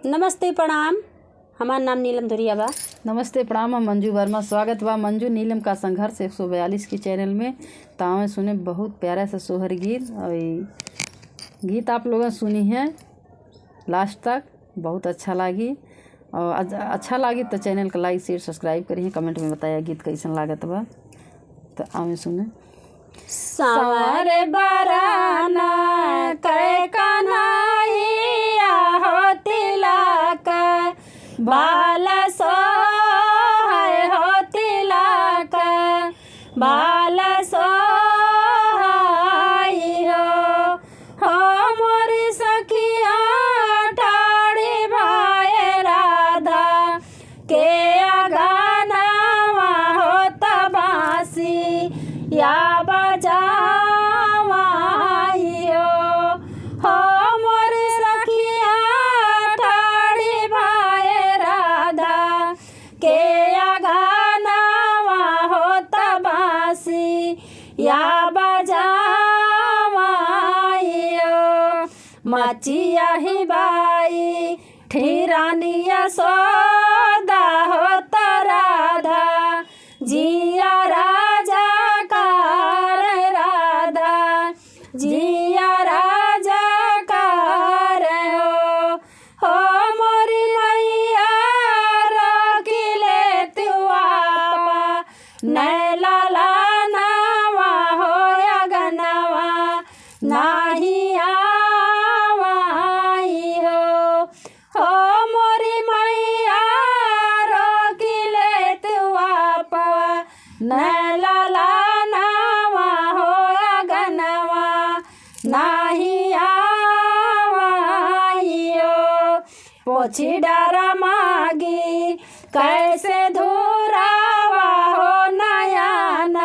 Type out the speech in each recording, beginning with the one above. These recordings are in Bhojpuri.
नमस्ते प्रणाम। हमार नाम नीलम धुरिया बा। नमस्ते प्रणाम। हम मंजू वर्मा। स्वागत बा मंजू नीलम का संघर्ष 142 की चैनल में। तावे सुने बहुत प्यारा सा सोहर गीत और गीत आप लोगों सुनी है लास्ट तक, बहुत अच्छा लगी। और अच्छा लगी तो चैनल का लाइक शेयर सब्सक्राइब करिए, कमेंट में बताया गीत कैसन लागत बा। तो आवे सुने। सांवर बराना कै कन्हैया हो तिलक बाल सोहै हो तिलक बाल सोहै हो मोरी सखिया ठाड़ी भाई राधा के अगनवा हो तबासी या बजावाइयो हो मोरी सखिया ठाड़ी भाई राधा के अगनवा हो तबासी या बजावाइयो मचिया ही बाई ठिरानिया सोदा हो राधा जिया राजा कार राधा जिया राजा कार हो मोरी मैया रोकिले तुआपा नैला नवा हो अगनवा नाही आवाई हो मोरी मैया रोकिले तुआपा नैला नवा हो अगनवा नाही आवाइयो पोछी डरा मागी कैसे धुरावा हो नयन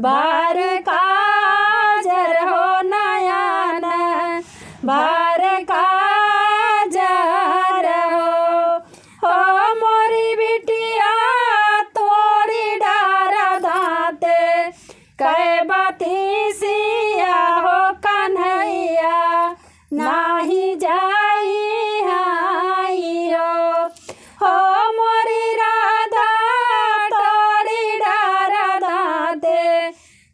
बार काजर हो नयन बार काजर हो मोरी बिटिया तोड़ी डारा दाते कै बाती सिया हो कन्हैया नाही जाई हो मोरी राधा तोड़ी डारा दाते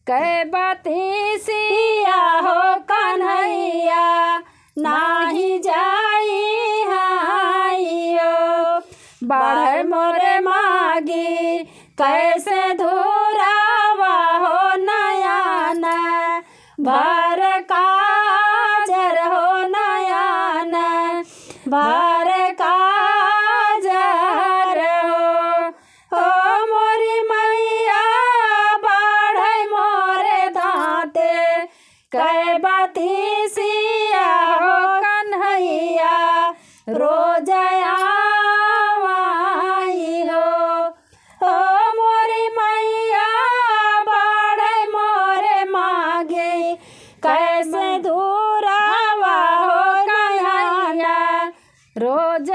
कै बाती सिया हो कन्हैया नाही जाई बाढ़ मोरे मागी कैसे धुरावा हो नयन भर काजर हो नयन भर काजर हो मोरी मैया बाढ़ मोरे दाते कै बाती सिया हो कन्हैया रोज आवाई हो मोरी मैया बाढ़ मोरे मागे कैसे धुरावा हो कन्हैया रोज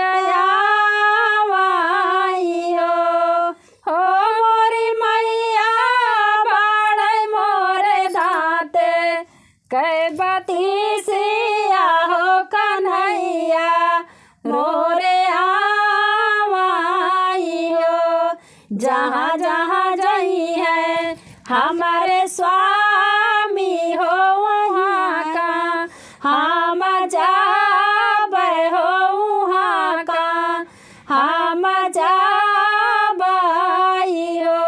आवाई हो मोरी मैया बाढ़ मोरे दाते कै बाती सिया हो कन्हैया मोरे आवाई हो जहाँ जहाँ जई है हमारे स्वामी हो वहाँ का हम जाबै हो वहाँ का हम जाबै हो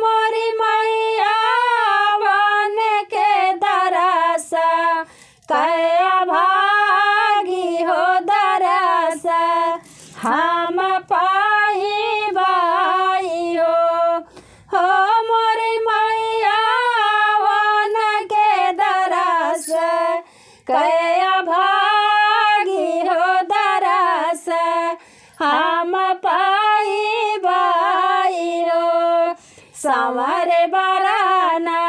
मोरी मैया बन के दरस कै भागी हो दरस हम पाई हो मोरी मैया बन के दरस कै भागी हो दरस हम पाई सांवर बराना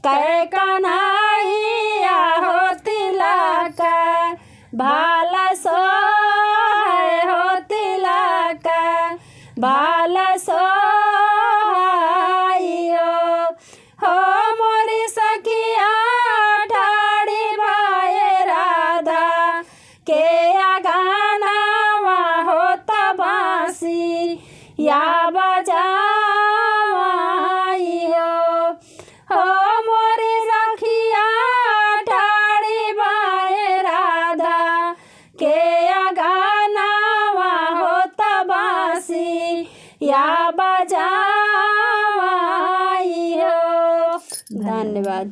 कै कन्हैया हो तिलक बाल सोहै हो तिलक बाल सोहै हो मोरी सखिया ठाड़ी भाई राधा के आगा बासी या बजाई हो मोरी सखिया ठाड़ी बाए राधा के अगानावा हो तबासी या बजाई हो। धन्यवाद।